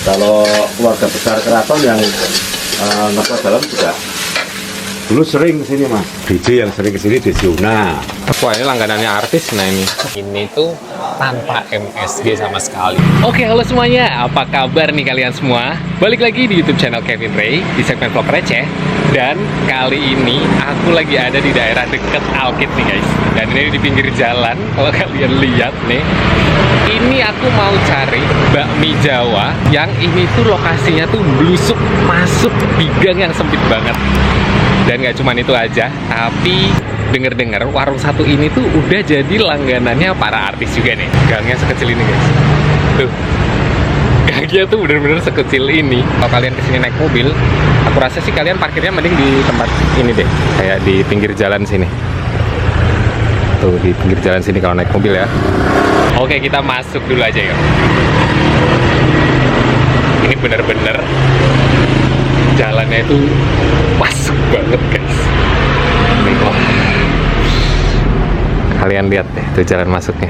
Kalau keluarga besar keraton yang nonton dalam juga dulu sering kesini mas. DJ yang sering kesini Desi Una. Wah, ini langganannya artis. Nah ini tuh tanpa MSG sama sekali. Oke, halo semuanya, apa kabar nih kalian semua? Balik lagi di YouTube channel Kevin Ray di segmen vlog receh. Dan kali ini aku lagi ada di daerah deket Alkit nih guys. Dan ini di pinggir jalan. Kalau kalian lihat nih, ini aku mau cari bakmi Jawa yang ini tuh lokasinya tuh blusuk masuk di gang yang sempit banget. Dan nggak cuma itu aja, tapi denger-dengar warung satu ini tuh udah jadi langganannya para artis juga nih. Gangnya sekecil ini guys. Tuh, gangnya tuh bener-bener sekecil ini. Kalau kalian kesini naik mobil, aku rasa sih kalian parkirnya mending di tempat ini deh, kayak di pinggir jalan sini. Tuh, di pinggir jalan sini kalau naik mobil ya. Oke, kita masuk dulu aja yuk. Ini bener-bener jalannya itu masuk banget guys. Nih, wah. Kalian lihat deh tuh jalan masuknya.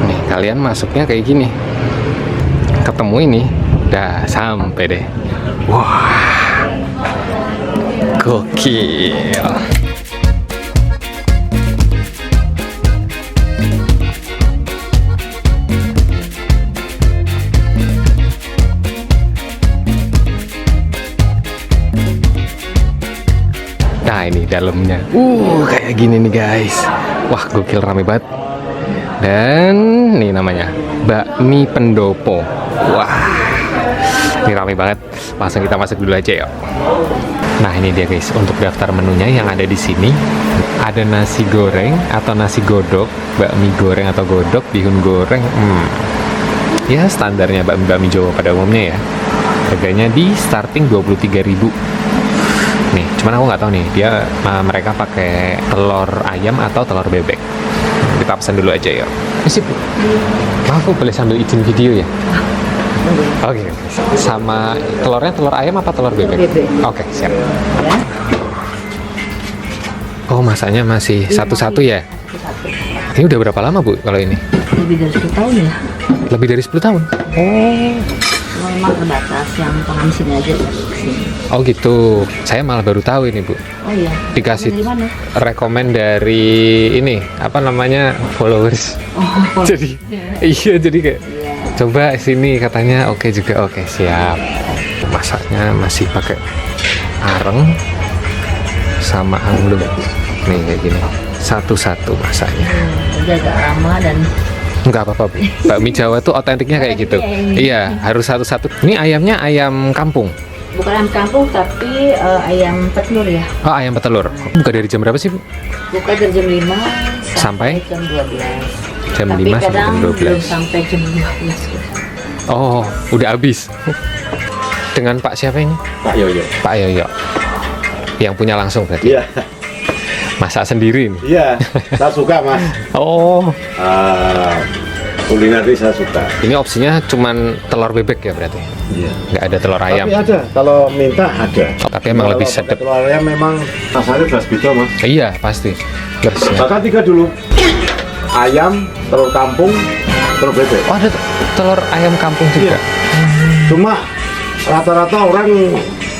Nih, kalian masuknya kayak gini. Ketemu ini, udah sampai deh. Wah, gokil. Nah ini dalamnya, kayak gini nih guys. Wah gokil, rame banget. Dan nih namanya bakmi pendopo. Wah, ini rame banget. Langsung kita masuk dulu aja yuk. Nah ini dia guys, untuk daftar menunya yang ada di sini. Ada nasi goreng atau nasi godok, bakmi goreng atau godok, bihun goreng. Ya standarnya bakmi Jawa pada umumnya ya. Harganya di starting 23.000. Nih, cuman aku nggak tahu nih dia mereka pakai telur ayam atau telur bebek. Kita pesan dulu aja ya. Sip. Aku boleh sambil izin video ya? Oke. Sama telurnya telur ayam apa telur bebek? Oke, siap. Oh, masaknya masih satu-satu ya? Ini udah berapa lama Bu kalau ini? Lebih dari 10 tahun ya. Lebih dari 10 tahun? Oh. Memang terbatas yang paham sini aja kesini. Oh gitu, saya malah baru tahu ini Bu. Oh iya. Dikasih Dari mana? rekomen dari ini apa namanya followers. Oh. Jadi iya jadi kayak coba sini katanya oke juga, oke siap. Masaknya masih pakai areng sama anglo. Nih kayak gini. Satu-satu masaknya. Jadi agak lama dan Enggak apa-apa Bu. Bakmi Jawa tuh otentiknya kayak gitu. Iya, harus satu-satu. Ini ayamnya ayam kampung. bukan ayam kampung tapi ayam petelur ya. Oh, ayam petelur. Buka dari jam berapa sih Bu? Buka dari jam 5 Sampai jam 12. Jam Tapi 5 sampai kadang jam 12. belum sampai jam 12 gitu. Oh, udah habis. Dengan Pak siapa ini? Pak Yoyo. Pak Yoyo. Yang punya langsung berarti. Iya. Masak sendiri nih. Iya, saya suka mas. Oh. Kuliner ini saya suka. Ini opsinya cuman telur bebek ya berarti? Iya. Nggak ada telur ayam. Tapi ada, kalau minta ada. Tapi emang lebih Kalau pakai sedap. telur ayam memang rasanya belas beda mas. Iya pasti. Bersih. Bahkan 3 dulu. Ayam, telur kampung, telur bebek. Oh ada telur ayam kampung juga. Iya. Cuma rata-rata orang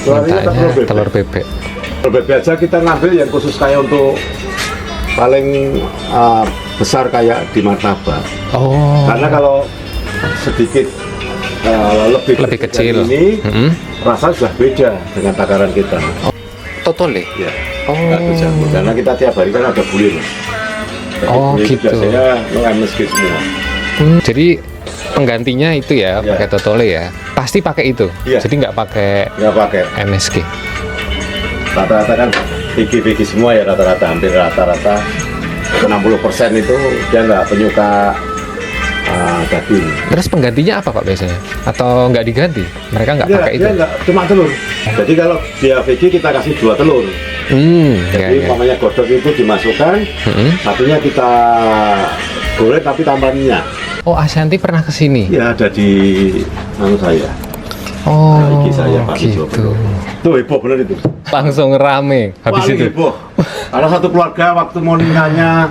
telurnya Mintanya telur bebek. Telur bebek aja kita ngambil yang khusus kayak untuk paling besar kayak di martabak. Oh. Karena kalau sedikit lebih kecil ini rasa sudah beda dengan takaran kita. Totole. Ya. Oh. Nggak tercampur. Karena kita tiap hari kan ada bulir. Jadi Oh, bulir itu gitu. biasanya MSG semua. Jadi penggantinya itu ya, Iya. pakai totole ya. Pasti pakai itu. Iya. Jadi nggak pakai Nggak pakai. MSG. Rata-rata kan Vigi semua ya, rata-rata hampir rata-rata 60% itu dia nggak penyuka daging. Terus penggantinya apa Pak biasanya? Atau nggak diganti? Mereka nggak pakai itu? Dia nggak cuma telur. Jadi kalau dia vegi kita kasih 2 telur. Jadi ya. umpamanya godok itu dimasukkan, satunya kita goreng tapi tambah minyak. Oh, Ashanti pernah kesini? Ya ada di saya. Oh, Iki saya Pak Wijo gitu. Tuh heboh bener itu. Langsung rame habis Paling itu. heboh. Ada satu keluarga waktu mau nikahnya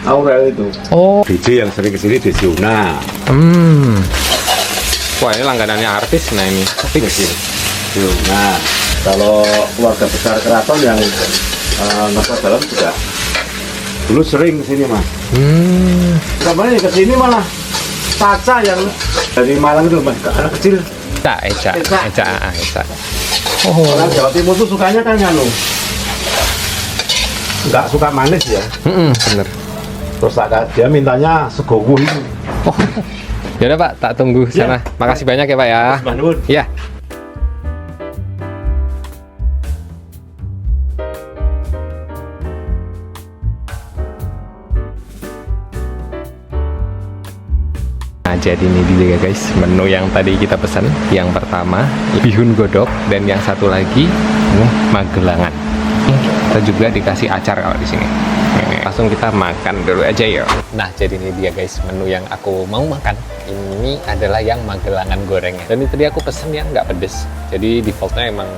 Aurel itu. Oh. DJ yang sering kesini Desi Una. Wah, ini langganannya artis nah ini. Desi Una. Kalau keluarga besar keraton yang nggak dalam juga dulu sering kesini mas. Kemarin kesini malah Caca yang dari Malang itu mas, anak kecil. Eca. Orang Jawa Timur tuh sukanya kan nganu, nggak suka manis ya. Bener. Terus dia mintanya segowo itu. Ya udah Pak, tak tunggu sana. Makasih banyak ya Pak ya. Mas Nur. Ya. Nah, jadi ini dia guys, menu yang tadi kita pesan. Yang pertama bihun godok dan yang satu lagi magelangan. Kita juga dikasih acar kalau di sini. Langsung kita makan dulu aja ya. Nah, jadi ini dia guys, menu yang aku mau makan. Ini adalah yang magelangan gorengnya. Dan ini tadi aku pesen yang nggak pedes. Jadi defaultnya emang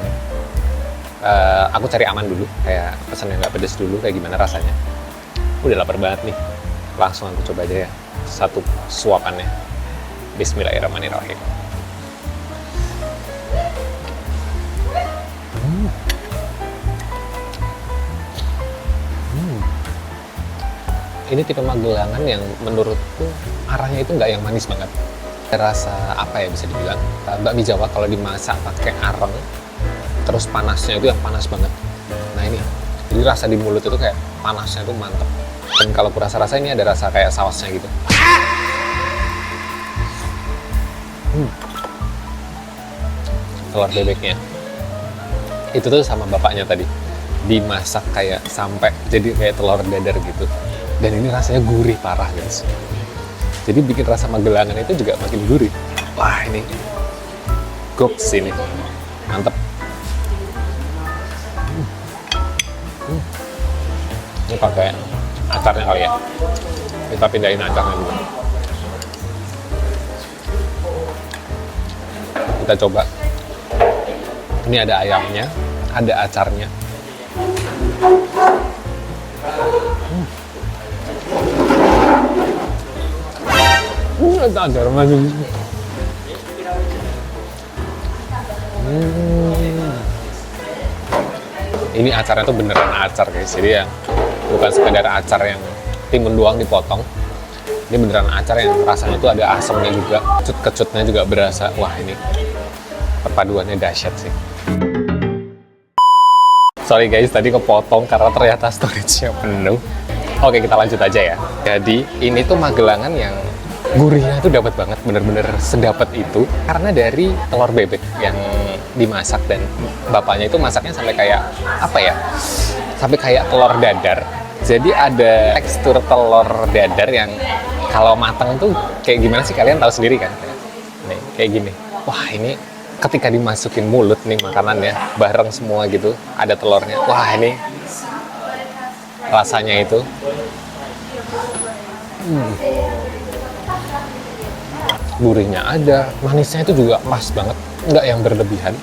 aku cari aman dulu, kayak pesen yang nggak pedes dulu, kayak gimana rasanya. Udah lapar banget nih. Langsung aku coba aja ya. Satu suapannya. Bismillahirrahmanirrahim. Ini tipe magelangan yang menurutku arahnya itu nggak yang manis banget. Rasa apa ya bisa dibilang, bakmi Jawa kalau dimasak pakai areng, terus panasnya itu yang panas banget. Nah ini, jadi rasa di mulut itu kayak panasnya itu mantep. Dan kalau aku rasa-rasa ini ada rasa kayak sausnya gitu. Telur bebeknya itu tuh sama bapaknya tadi dimasak kayak sampai jadi kayak telur dadar gitu. Dan ini rasanya gurih parah guys. Jadi bikin rasa magelangan itu juga makin gurih. Wah ini goks ini mantep. Ini pakai acarnya kali ya. Kita pindahin acarnya dulu. Kita coba. Ini ada ayamnya, ada acarnya. Ada acar masuk. Ini acarnya tuh beneran acar guys. Jadi ya bukan sekedar acar yang timun doang dipotong. Ini beneran acar yang rasanya tuh ada asamnya juga. Kecut-kecutnya juga berasa. Wah ini perpaduannya dahsyat sih. Sorry guys, tadi kepotong karena ternyata storage-nya penuh. Oke, kita lanjut aja ya. Jadi ini tuh magelangan yang gurihnya tuh dapat banget, bener-bener sedapat itu karena dari telur bebek yang dimasak. Dan bapaknya itu masaknya sampai kayak apa ya, sampai kayak telur dadar. Jadi ada tekstur telur dadar yang kalau matang tuh kayak gimana sih, kalian tahu sendiri kan? Nih kayak gini. Wah ini ketika dimasukin mulut nih makanannya bareng semua gitu, ada telurnya. Wah ini rasanya itu gurihnya ada, manisnya itu juga pas banget, nggak yang berlebihan.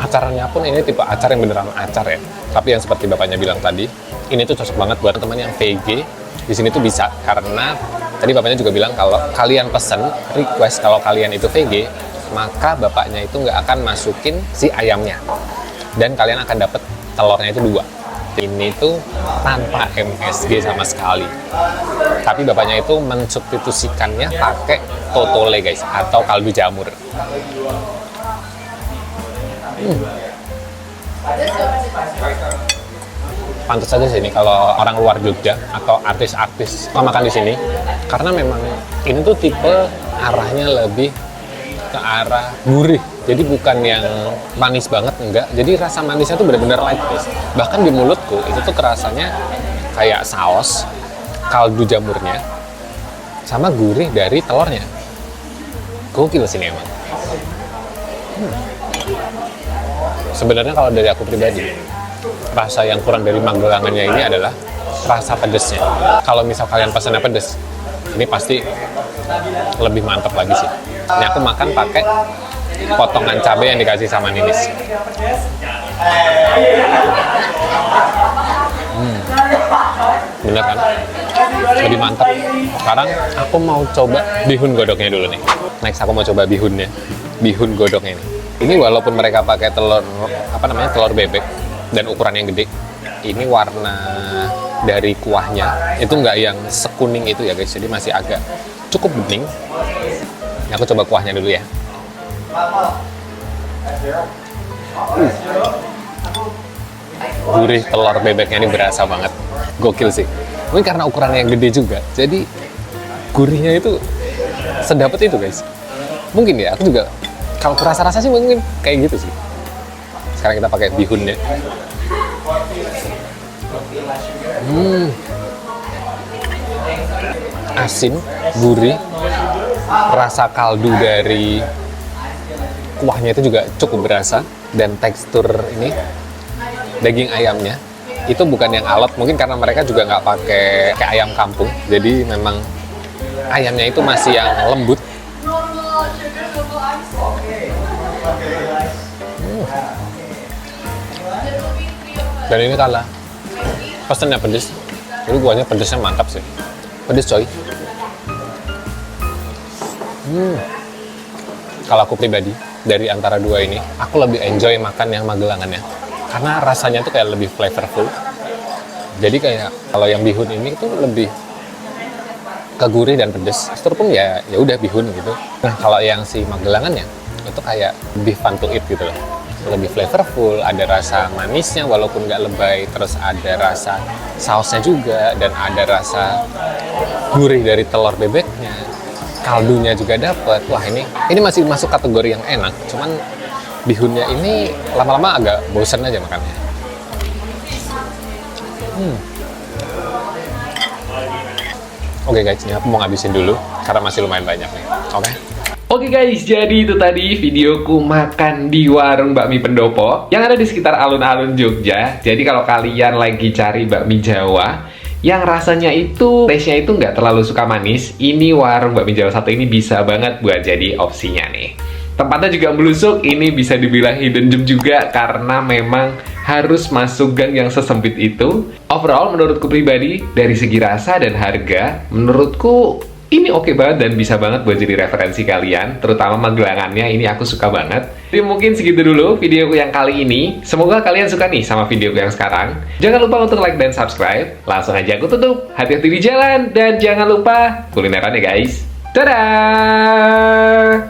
Acaranya pun ini tipe acar yang beneran acar ya, tapi yang seperti bapaknya bilang tadi, ini tuh cocok banget buat teman yang VG. Di sini tuh bisa, karena tadi bapaknya juga bilang kalau kalian pesen request kalau kalian itu VG, maka bapaknya itu nggak akan masukin si ayamnya, dan kalian akan dapet telurnya itu 2. Ini tuh tanpa MSG sama sekali, tapi bapaknya itu mensubstitusikannya pakai totole guys, atau kaldu jamur. Pantas aja sih ini kalau orang luar Jogja atau artis-artis mau makan di sini, karena memang ini tuh tipe arahnya lebih ke arah gurih. Jadi bukan yang manis banget, enggak. Jadi rasa manisnya tuh benar-benar light guys. Bahkan di mulutku itu tuh kerasanya kayak saus, kaldu jamurnya, sama gurih dari telurnya. Gokil sini emang. Sebenarnya kalau dari aku pribadi, rasa yang kurang dari magelangannya ini adalah rasa pedesnya. Kalau misal kalian pesannya pedes, ini pasti lebih mantap lagi sih. Ini aku makan pakai potongan cabai yang dikasih sama Ninis. Bener kan? Lebih mantap. Sekarang aku mau coba bihun godoknya dulu nih. Next aku mau coba bihunnya. Bihun godoknya ini. Ini walaupun mereka pakai telur telur bebek dan ukuran yang gede, ini warna dari kuahnya itu nggak yang sekuning itu ya guys. Jadi masih agak cukup bening. Aku coba kuahnya dulu ya. Gurih telur bebeknya ini berasa banget. Gokil sih. Mungkin karena ukurannya yang gede juga, jadi gurihnya itu sedapat itu guys. Mungkin ya, aku juga kalau rasa-rasa sih mungkin kayak gitu sih. Sekarang kita pakai bihunnya. Asin, gurih, rasa kaldu dari kuahnya itu juga cukup berasa, dan tekstur ini daging ayamnya itu bukan yang alot, mungkin karena mereka juga nggak pakai kayak ayam kampung, jadi memang ayamnya itu masih yang lembut. Dan ini kalah pesennya pedes, jadi kuahnya pedesnya mantap sih, pedes coy. Kalau aku pribadi dari antara dua ini, aku lebih enjoy makan yang magelangannya karena rasanya tuh kayak lebih flavorful. Jadi kayak kalau yang bihun ini tuh lebih ke gurih dan pedes. Tekstur pun ya udah bihun gitu. Nah kalau yang si magelangannya itu kayak lebih fun to eat gitu loh. Lebih flavorful, ada rasa manisnya walaupun nggak lebay, terus ada rasa sausnya juga, dan ada rasa gurih dari telur bebeknya. Kaldunya juga dapet. Wah ini masih masuk kategori yang enak. Cuman bihunnya ini lama-lama agak bosan aja makannya. Oke guys, ini aku mau ngabisin dulu karena masih lumayan banyak nih. Oke guys, jadi itu tadi videoku makan di warung bakmi pendopo yang ada di sekitar alun-alun Jogja. Jadi kalau kalian lagi cari bakmi Jawa yang rasanya itu, taste-nya itu nggak terlalu suka manis, ini warung bakmi Jawa satu ini bisa banget buat jadi opsinya nih. Tempatnya juga melusuk, ini bisa dibilang hidden gem juga karena memang harus masuk gang yang sesempit itu. Overall, menurutku pribadi, dari segi rasa dan harga, menurutku ini oke banget dan bisa banget buat jadi referensi kalian, terutama magelangannya ini aku suka banget. Jadi mungkin segitu dulu videoku yang kali ini. Semoga kalian suka nih sama videoku yang sekarang. Jangan lupa untuk like dan subscribe. Langsung aja aku tutup. Hati-hati di jalan dan jangan lupa kulineran ya guys. Dadah!